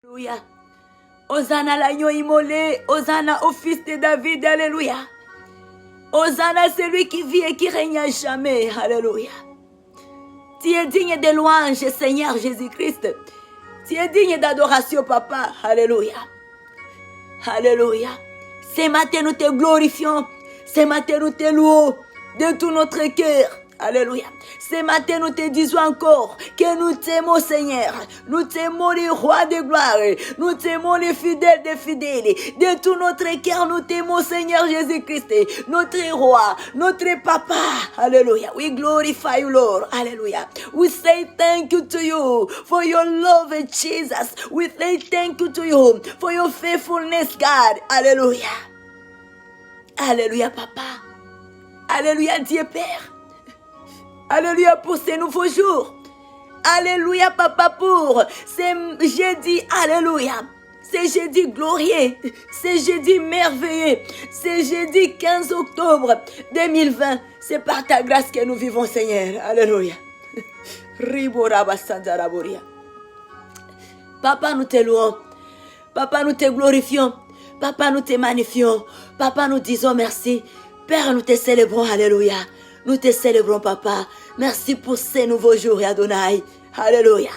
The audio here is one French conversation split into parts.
Alléluia. Hosanna l'agneau immolé. Hosanna au fils de David. Alléluia. Hosanna celui qui vit et qui règne à jamais. Alléluia. Tu es digne de louange, Seigneur Jésus-Christ. Tu es digne d'adoration, Papa. Alléluia. Alléluia. Ce matin, nous te glorifions. Ce matin, nous te louons de tout notre cœur. Alléluia. Ce matin, nous te disons encore que nous t'aimons, Seigneur. Nous t'aimons, le roi de gloire. Nous t'aimons, les fidèles des fidèles. De tout notre cœur, nous t'aimons, Seigneur Jésus-Christ. Notre roi, notre papa. Alléluia. We glorify you, Lord. Alléluia. We say thank you to you for your love, Jesus. We say thank you to you for your faithfulness, God. Alléluia. Alléluia, Papa. Alléluia, Dieu Père. Alléluia pour ces nouveaux jours. Alléluia, Papa, pour ces jeudis. Alléluia. C'est jeudi glorieux. C'est jeudi merveilleux. C'est jeudi 15 octobre 2020. C'est par ta grâce que nous vivons, Seigneur. Alléluia. Papa, nous te louons. Papa, nous te glorifions. Papa, nous te magnifions. Papa, nous disons merci. Père, nous te célébrons. Alléluia. Nous te célébrons, Papa. Merci pour ces nouveaux jours, Adonai. Alléluia.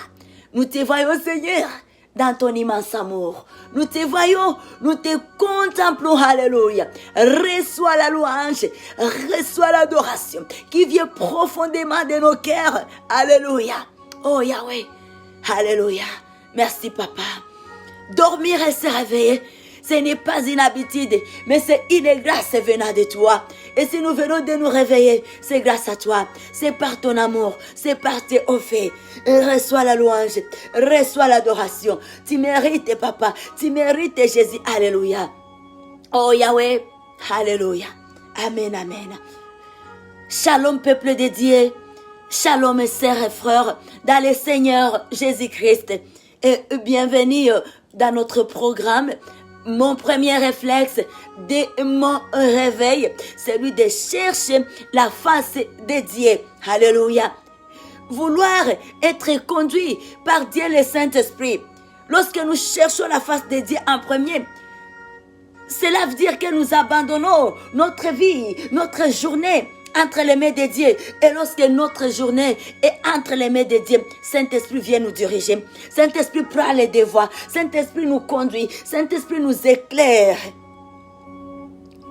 Nous te voyons, Seigneur, dans ton immense amour. Nous te voyons, nous te contemplons. Alléluia. Reçois la louange, reçois l'adoration qui vient profondément de nos cœurs. Alléluia. Oh Yahweh. Alléluia. Merci, Papa. Dormir et se réveiller, ce n'est pas une habitude, mais c'est une grâce venant de toi. Et si nous venons de nous réveiller, c'est grâce à toi. C'est par ton amour, c'est par tes hauts faits. Reçois la louange, reçois l'adoration. Tu mérites, Papa, tu mérites, Jésus. Alléluia. Oh Yahweh, alléluia. Amen, amen. Shalom, peuple de Dieu. Shalom, sœurs et frères, dans le Seigneur Jésus-Christ. Et bienvenue dans notre programme. Mon premier réflexe de mon réveil, c'est celui de chercher la face de Dieu. Alléluia. Vouloir être conduit par Dieu le Saint-Esprit. Lorsque nous cherchons la face de Dieu en premier, cela veut dire que nous abandonnons notre vie, notre journée entre les mains de Dieu. Et lorsque notre journée est entre les mains de Dieu, Saint-Esprit vient nous diriger. Saint-Esprit prend les devoirs. Saint-Esprit nous conduit. Saint-Esprit nous éclaire.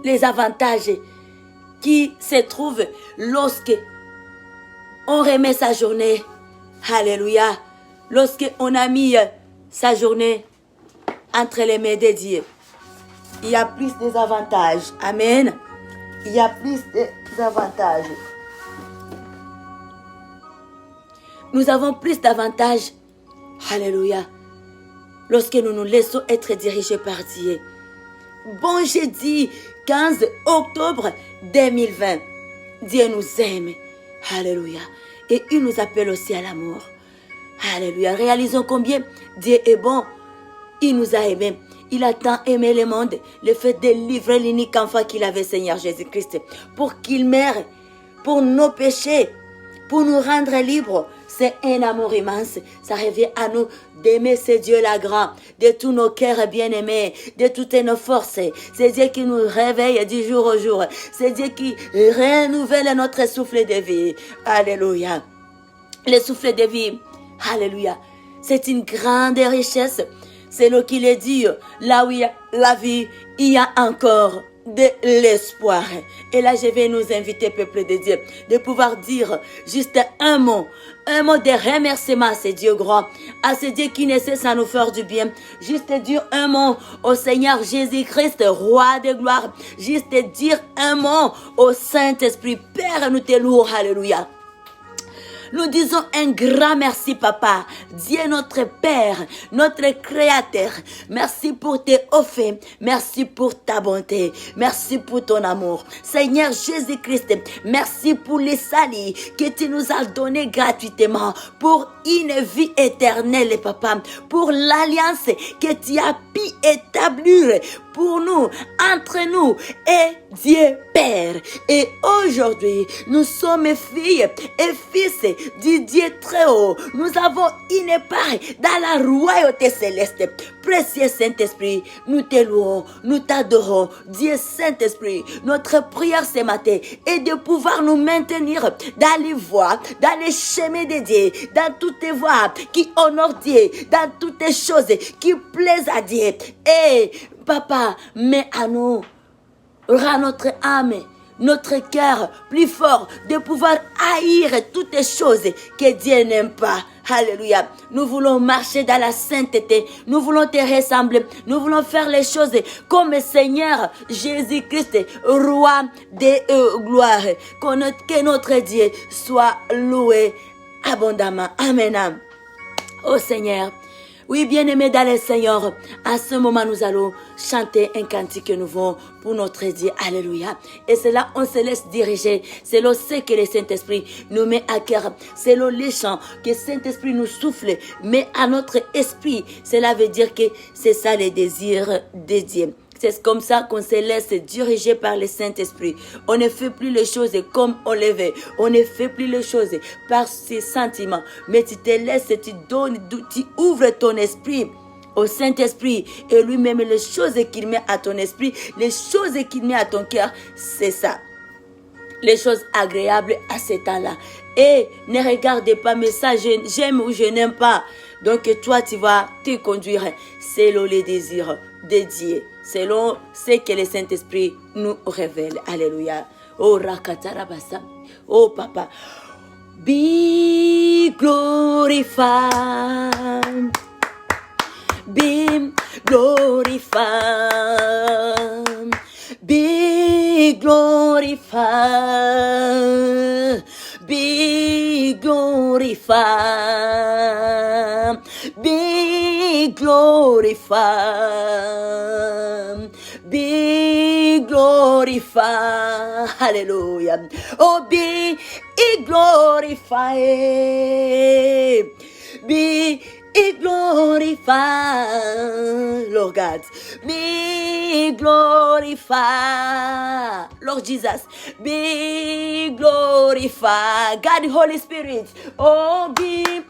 Les avantages qui se trouvent lorsque on remet sa journée. Alléluia. Lorsque on a mis sa journée entre les mains de Dieu. Il y a plus d'avantages. Amen. Il y a plus d'avantages. Nous avons plus d'avantages. Alléluia. Lorsque nous nous laissons être dirigés par Dieu. Bon jeudi 15 octobre 2020. Dieu nous aime. Alléluia. Et il nous appelle aussi à l'amour. Alléluia. Réalisons combien Dieu est bon. Il nous a aimés. Il a tant aimé le monde, le fait de livrer l'unique enfant qu'il avait, Seigneur Jésus-Christ, pour qu'il meure pour nos péchés, pour nous rendre libres. C'est un amour immense. Ça revient à nous d'aimer ce Dieu-là grand, de tous nos cœurs bien-aimés, de toutes nos forces. C'est Dieu qui nous réveille du jour au jour. C'est Dieu qui renouvelle notre souffle de vie. Alléluia. Le souffle de vie, alléluia, c'est une grande richesse. C'est ce qu'il est dit, là où il y a la vie, il y a encore de l'espoir. Et là, je vais nous inviter, peuple de Dieu, de pouvoir dire juste un mot de remerciement à ce Dieu grand, à ce Dieu qui ne cesse à nous faire du bien. Juste dire un mot au Seigneur Jésus-Christ, roi de gloire. Juste dire un mot au Saint-Esprit. Père, nous te louons, alléluia. Nous disons un grand merci, Papa. Dieu notre Père, notre Créateur. Merci pour tes hauts faits. Merci pour ta bonté. Merci pour ton amour. Seigneur Jésus-Christ, merci pour les salis que tu nous as donnés gratuitement. Pour une vie éternelle, Papa. Pour l'alliance que tu as pu établir pour nous, entre nous et Dieu Père. Et aujourd'hui, nous sommes filles et fils du Dieu très haut. Nous avons une part dans la royauté céleste. Précieux Saint-Esprit, nous te louons, nous t'adorons. Dieu Saint-Esprit, notre prière ce matin est de pouvoir nous maintenir dans les voies, dans les chemins de Dieu, dans toutes les voies qui honorent Dieu, dans toutes les choses qui plaisent à Dieu. Et Papa, mets à nous, rends notre âme, notre cœur plus fort de pouvoir haïr toutes les choses que Dieu n'aime pas. Alléluia. Nous voulons marcher dans la sainteté. Nous voulons te ressembler. Nous voulons faire les choses comme le Seigneur Jésus-Christ, roi de gloire. Que notre Dieu soit loué abondamment. Amen. Oh Seigneur. Oui, bien-aimés dans le Seigneur, à ce moment, nous allons chanter un cantique nouveau pour notre Dieu. Alléluia. Et c'est là, on se laisse diriger. C'est là ce que le Saint-Esprit nous met à cœur. C'est là les chants que le Saint-Esprit nous souffle, mais à notre esprit. Cela veut dire que c'est ça les désirs de Dieu. C'est comme ça qu'on se laisse diriger par le Saint-Esprit. On ne fait plus les choses comme on les veut. On ne fait plus les choses par ses sentiments. Mais tu te laisses, tu ouvres ton esprit au Saint-Esprit. Et lui-même, les choses qu'il met à ton esprit, les choses qu'il met à ton cœur, c'est ça. Les choses agréables à ce temps-là. Et ne regardez pas, mais ça, j'aime ou je n'aime pas. Donc toi, tu vas te conduire selon les désirs de Dieu, selon ce que le Saint-Esprit nous révèle. Alléluia. Oh, Rakatarabasa. Oh, Papa. Be glorified. Be glorified. Be glorified. Be glorified. Be glorified. Be glorified. Hallelujah. Oh, be glorified. Be glorified, Lord God. Be glorified, Lord Jesus. Be glorified, God, Holy Spirit. Oh, be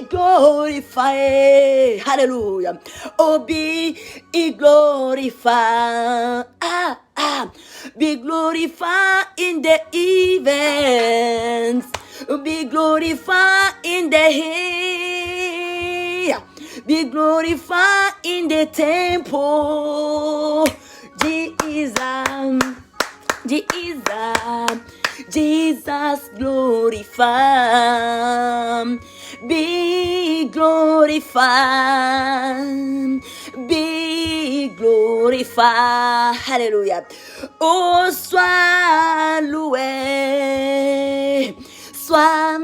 glorified. Hallelujah. Oh, be glorified. Be glorified in the events. Be glorified in the hill. Be glorified in the temple. Jesus glorified. Be glorified. Be glorified. Hallelujah. Oh, sois loué. Sois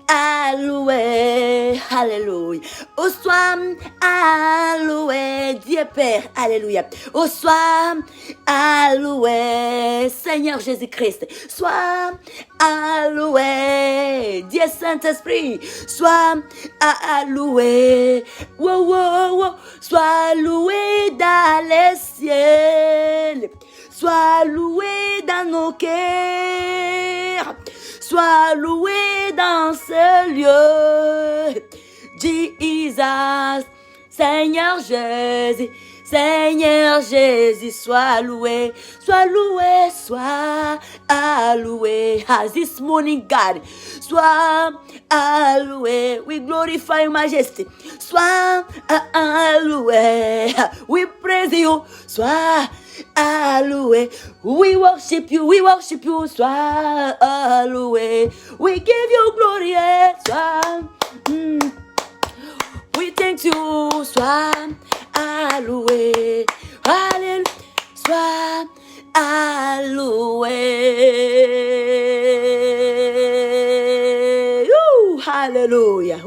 alloué, alléluia. Oh, sois alloué, Dieu Père, alléluia. Oh, sois alloué, Seigneur Jésus-Christ. Sois alloué, Dieu Saint-Esprit. Sois alloué, wow, wow, wow. Sois loué dans les ciels. Sois loué dans nos cœurs. Sois loué dans ce lieu, Jesus, Seigneur Jésus, Seigneur Jésus, sois loué, sois loué, sois alloué. As this morning, God, sois alloué. We glorify your majesty. Sois alloué. We praise you. Sois alloué. We worship you, sois alloué. We give you glory, sois. We thank you, sois alloué. Alléluia, sois alloué. Hallelujah.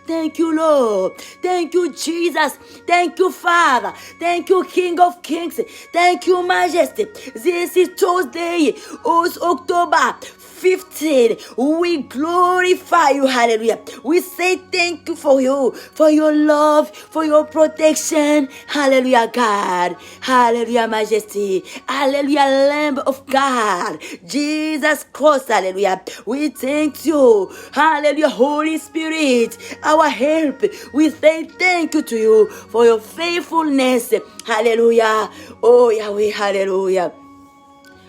Thank you, Lord. thank you, Jesus. Thank you, Father. Thank you, King of Kings. Thank you, Majesty. This is Tuesday, October 15. We glorify you. Hallelujah. We say thank you for your love, for your protection. Hallelujah, God. Hallelujah, Majesty. Hallelujah, Lamb of God. Jesus Christ. Hallelujah. We thank you. Hallelujah, Holy Spirit, our help. We say thank you to you for your faithfulness. Hallelujah. Oh, Yahweh. Hallelujah.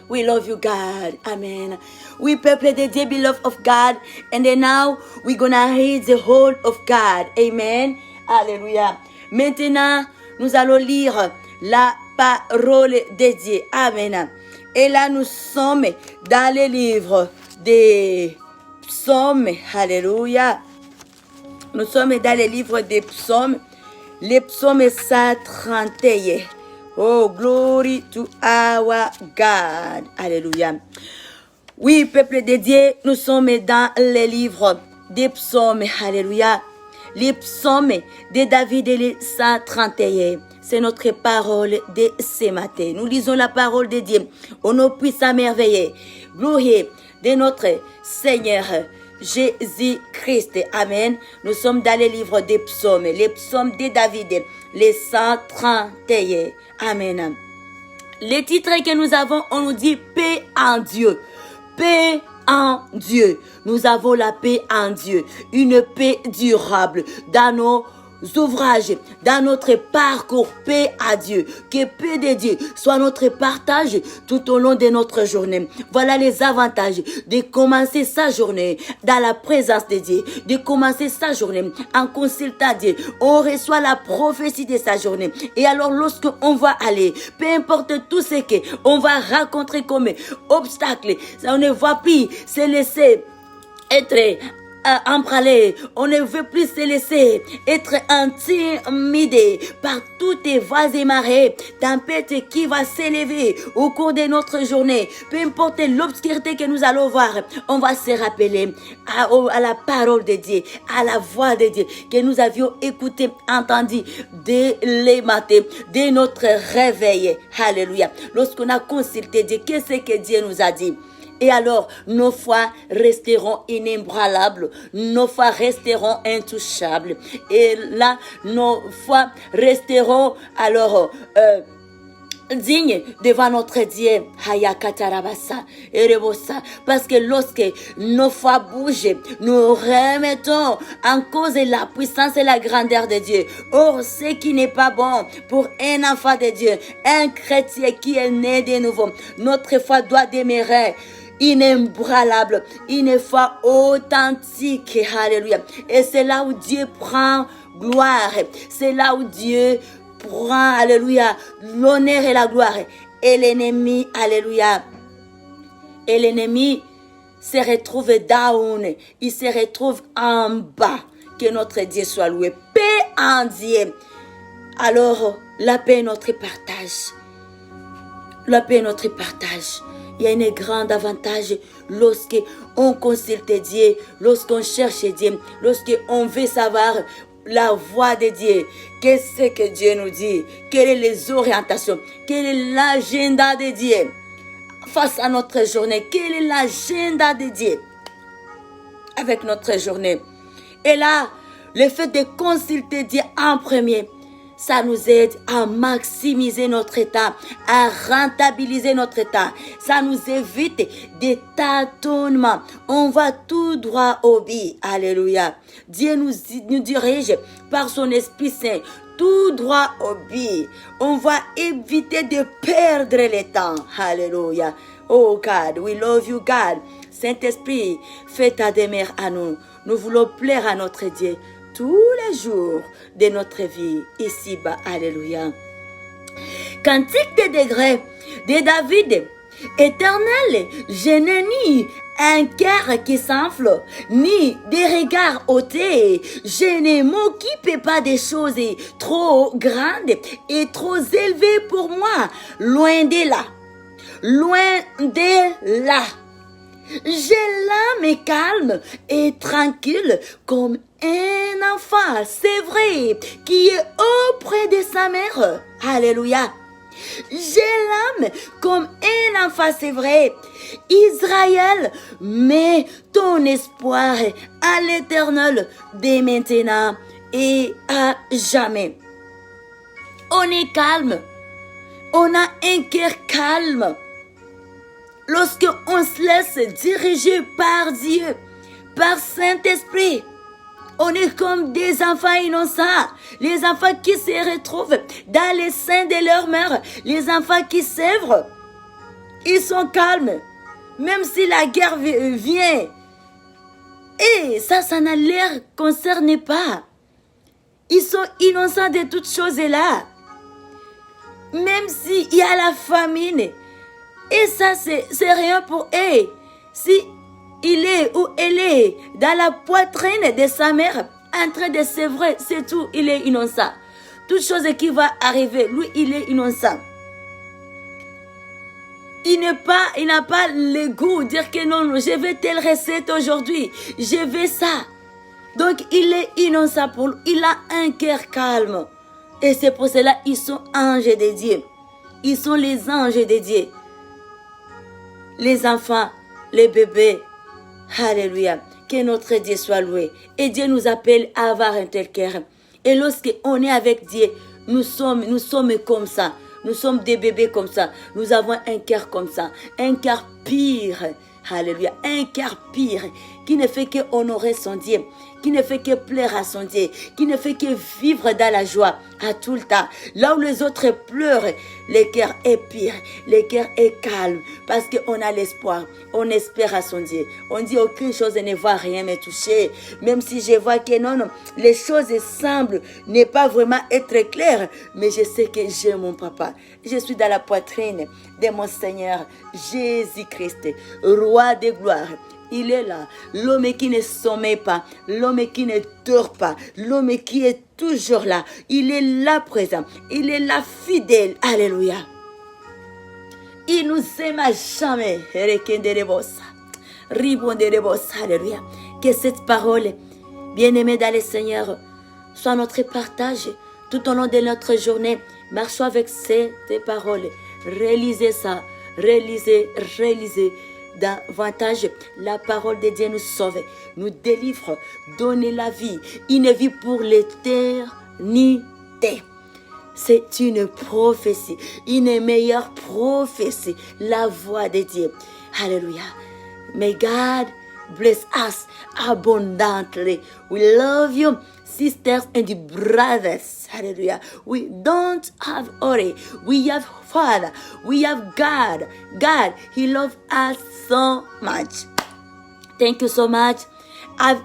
We love you, God. Amen. We prepare the dear beloved of God. And then now, we're going to read the whole of God. Amen. Alléluia. Maintenant, nous allons lire la parole de Dieu. Amen. Et là, nous sommes dans le livre des psaumes. Alléluia. Nous sommes dans le livre des psaumes. Les psaumes 131. Oh, glory to our God. Alléluia. Oui, peuple de Dieu, nous sommes dans les livres des psaumes. Alléluia. Les psaumes de David et les 131. C'est notre parole de ce matin. Nous lisons la parole de Dieu. Au nom puissant merveilleux. Gloire de notre Seigneur Jésus-Christ. Amen. Nous sommes dans les livres des psaumes. Les psaumes de David, les 131. Amen. Les titres que nous avons, on nous dit paix en Dieu. Paix en Dieu. Nous avons la paix en Dieu. Une paix durable dans nos ouvrages, dans notre parcours. Paix à Dieu. Que paix de Dieu soit notre partage tout au long de notre journée. Voilà les avantages de commencer sa journée dans la présence de Dieu, de commencer sa journée en consultant Dieu. On reçoit la prophétie de sa journée. Et alors lorsque on va aller, peu importe tout ce qu'on va rencontrer comme obstacle, on ne va plus se laisser être embralé. On ne veut plus se laisser être intimidé par toutes les voies et marées, tempêtes qui va s'élever au cours de notre journée. Peu importe l'obscurité que nous allons voir, on va se rappeler à la parole de Dieu, à la voix de Dieu que nous avions écouté, entendu dès les matins, dès notre réveil. Alléluia. Lorsqu'on a consulté Dieu, qu'est-ce que Dieu nous a dit? Et alors, nos foi resteront inébranlables, nos foi resteront intouchables. Et là, nos foi resteront alors dignes devant notre Dieu. Parce que lorsque nos foi bougent, nous remettons en cause la puissance et la grandeur de Dieu. Or, ce qui n'est pas bon pour un enfant de Dieu, un chrétien qui est né de nouveau, notre foi doit demeurer inébranlable, une foi authentique. Alléluia. Et c'est là où Dieu prend gloire. C'est là où Dieu prend, alléluia, l'honneur et la gloire. Et l'ennemi, alléluia. Et l'ennemi se retrouve down. Il se retrouve en bas. Que notre Dieu soit loué. Paix en Dieu. Alors, la paix est notre partage. La paix est notre partage. Il y a un grand avantage lorsqu'on consulte Dieu, lorsqu'on cherche Dieu, lorsqu'on veut savoir la voix de Dieu. Qu'est-ce que Dieu nous dit? Quelles sont les orientations? Quel est l'agenda de Dieu face à notre journée? Quel est l'agenda de Dieu avec notre journée? Et là, le fait de consulter Dieu en premier, ça nous aide à maximiser notre temps, à rentabiliser notre temps. Ça nous évite des tâtonnements. On va tout droit au but. Alléluia. Dieu nous dirige par son Esprit Saint tout droit au but. On va éviter de perdre le temps. Alléluia. Oh God, we love you God. Saint-Esprit, fais ta demeure à nous. Nous voulons plaire à notre Dieu tous les jours de notre vie ici-bas. Alléluia. Cantique des degrés de David. Éternel, je n'ai ni un cœur qui s'enfle, ni des regards ôtés. Je ne m'occupe pas des choses trop grandes et trop élevées pour moi. Loin de là. Loin de là. J'ai l'âme calme et tranquille comme un enfant, c'est vrai, qui est auprès de sa mère. Alléluia. J'ai l'âme comme un enfant, c'est vrai. Israël, mets ton espoir à l'Éternel dès maintenant et à jamais. On est calme. On a un cœur calme. Lorsque on se laisse diriger par Dieu, par Saint-Esprit, on est comme des enfants innocents, les enfants qui se retrouvent dans les seins de leur mère, les enfants qui s'œuvrent, ils sont calmes, même si la guerre vient. Et ça ne les concerne pas. Ils sont innocents de toutes choses là. Même s'il y a la famine, et ça c'est rien pour eux. Si il est ou elle est dans la poitrine de sa mère, en train de s'œuvrer, c'est tout, il est innocent. Toute chose qui va arriver, lui, il est innocent. Il n'a pas le goût de dire que non, je vais telle recette aujourd'hui, je vais ça. Donc, il est innocent pour lui, il a un cœur calme. Et c'est pour cela qu'ils sont anges de Dieu. Ils sont les anges de Dieu. Les enfants, les bébés. Alléluia. Que notre Dieu soit loué. Et Dieu nous appelle à avoir un tel cœur. Et lorsqu'on est avec Dieu, nous sommes comme ça. Nous sommes des bébés comme ça. Nous avons un cœur comme ça. Un cœur pire. Alléluia. Un cœur pire qui ne fait que honorer son Dieu, qui ne fait que plaire à son Dieu, qui ne fait que vivre dans la joie à tout le temps. Là où les autres pleurent, le cœur est pire, le cœur est calme parce qu'on a l'espoir, on espère à son Dieu. On dit aucune chose ne va rien me toucher, même si je vois que non, les choses semblent ne pas vraiment être claires, mais je sais que j'ai mon papa. Je suis dans la poitrine de mon Seigneur Jésus-Christ, roi de gloire. Il est là, l'homme qui ne sommeille pas, l'homme qui ne dort pas, l'homme qui est toujours là. Il est là présent, il est là fidèle. Alléluia. Il nous aime à jamais. Alléluia. Que cette parole, bien-aimée dans le Seigneur, soit notre partage tout au long de notre journée. Marchons avec ces paroles. Réalisez ça, réalisez. Davantage, la parole de Dieu nous sauve, nous délivre, donne la vie, une vie pour l'éternité. C'est une prophétie, une meilleure prophétie, la voix de Dieu. Alléluia. May God bless us abundantly. We love you, sisters and brothers. Hallelujah. We don't have worry. We have Father. We have God. God, He loves us so much. Thank you so much. Have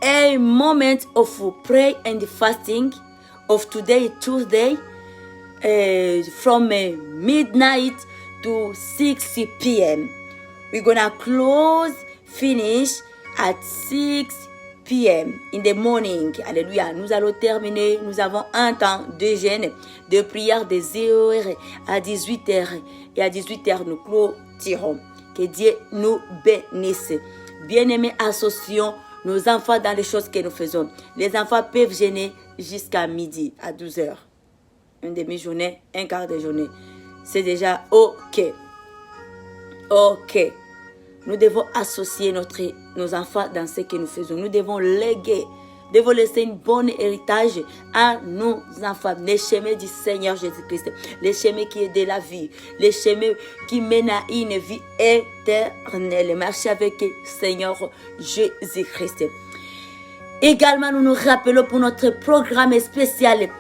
a moment of prayer and fasting of today, Tuesday, from midnight to 6 p.m. We're gonna finish at 6 p.m. in the morning. Alléluia. Nous allons terminer. Nous avons un temps de jeûne, de prière de 0h à 18h. Et à 18h, nous clôturons. Que Dieu nous bénisse. Bien-aimés, associons nos enfants dans les choses que nous faisons. Les enfants peuvent jeûner jusqu'à midi, à 12h. Une demi-journée, un quart de journée. C'est déjà OK. OK. Nous devons associer nos enfants dans ce que nous faisons. Nous devons léguer, devons laisser un bon héritage à nos enfants. Les chemins du Seigneur Jésus-Christ, les chemins qui est de la vie, les chemins qui mènent à une vie éternelle. Marcher avec le Seigneur Jésus-Christ. Également, nous nous rappelons pour notre programme spécial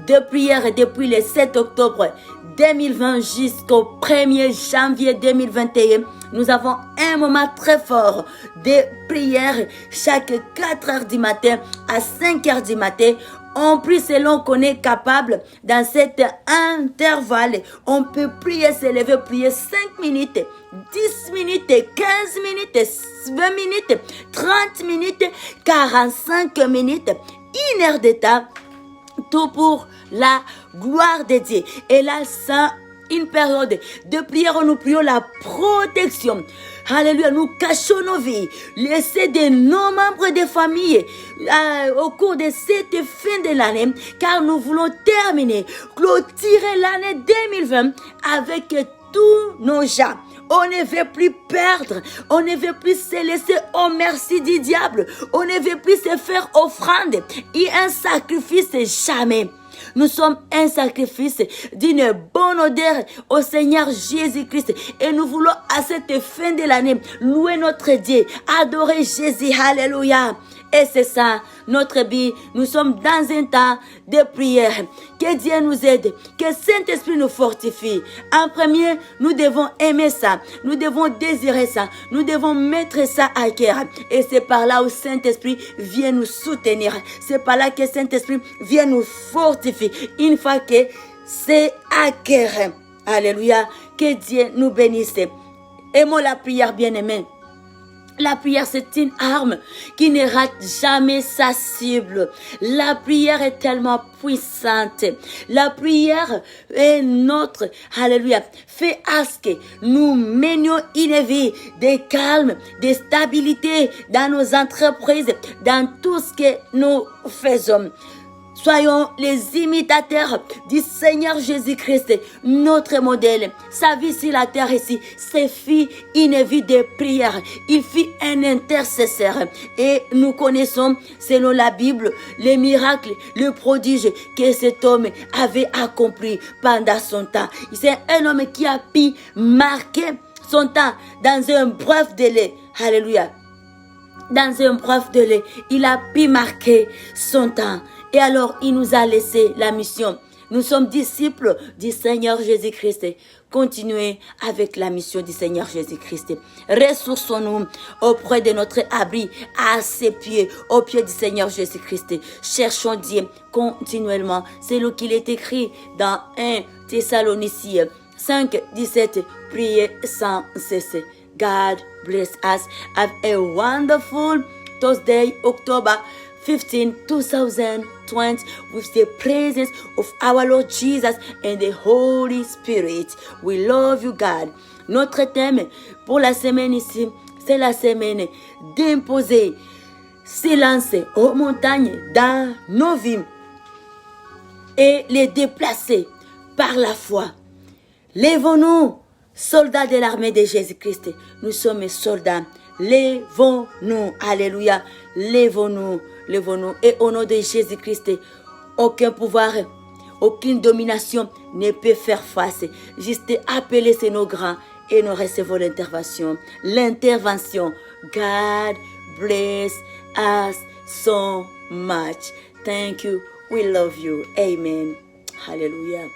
de prière depuis le 7 octobre 2020 jusqu'au 1er janvier 2021. Nous avons un moment très fort de prière chaque 4 heures du matin à 5 heures du matin. On prie selon qu'on est capable dans cet intervalle. On peut prier, s'élever, prier 5 minutes, 10 minutes, 15 minutes, 20 minutes, 30 minutes, 45 minutes, 1 heure de temps. Tout pour la gloire de Dieu. Et là, ça, une période de prière où nous prions la protection. Alléluia, nous cachons nos vies. Laissez de nos membres de famille au cours de cette fin de l'année, car nous voulons clôturer l'année 2020 avec tous nos gens. On ne veut plus perdre. On ne veut plus se laisser au merci du diable. On ne veut plus se faire offrande et un sacrifice jamais. Nous sommes un sacrifice d'une bonne odeur au Seigneur Jésus-Christ. Et nous voulons à cette fin de l'année louer notre Dieu, adorer Jésus. Alléluia. Et c'est ça, notre vie. Nous sommes dans un temps de prière. Que Dieu nous aide. Que Saint-Esprit nous fortifie. En premier, nous devons aimer ça. Nous devons désirer ça. Nous devons mettre ça à cœur. Et c'est par là où Saint-Esprit vient nous soutenir. C'est par là que Saint-Esprit vient nous fortifier. Une fois que c'est à cœur. Alléluia. Que Dieu nous bénisse. Aimons la prière, bien-aimés. La prière, c'est une arme qui ne rate jamais sa cible. La prière est tellement puissante. La prière est notre, alléluia, fait à ce que nous menions une vie de calme, de stabilité dans nos entreprises, dans tout ce que nous faisons. Soyons les imitateurs du Seigneur Jésus-Christ, notre modèle. Sa vie sur la terre ici, c'est fit une vie de prière. Il fit un intercesseur. Et nous connaissons, selon la Bible, les miracles, le prodige que cet homme avait accompli pendant son temps. C'est un homme qui a pu marquer son temps dans un bref délai. Alléluia. Dans un bref délai, il a pu marquer son temps. Et alors, il nous a laissé la mission. Nous sommes disciples du Seigneur Jésus-Christ. Continuez avec la mission du Seigneur Jésus-Christ. Ressourçons-nous auprès de notre abri, à ses pieds, aux pieds du Seigneur Jésus-Christ. Cherchons Dieu continuellement. C'est ce qu'il est écrit dans 1 Thessaloniciens 5, 17. Priez sans cesser. God bless us. Have a wonderful Thursday, October 15, 2020, with the presence of our Lord Jesus and the Holy Spirit. We love you, God. Notre thème pour la semaine ici, c'est la semaine d'imposer silence aux montagnes dans nos vies et les déplacer par la foi. Lèvons-nous, soldats de l'armée de Jésus-Christ. Nous sommes soldats. Lèvons-nous. Alléluia. Lèvons-nous. Lèvons-nous. Et au nom de Jésus-Christ, aucun pouvoir, aucune domination ne peut faire face. Juste appeler ces nos grands et nous recevons l'intervention. L'intervention. God bless us so much. Thank you. We love you. Amen. Hallelujah.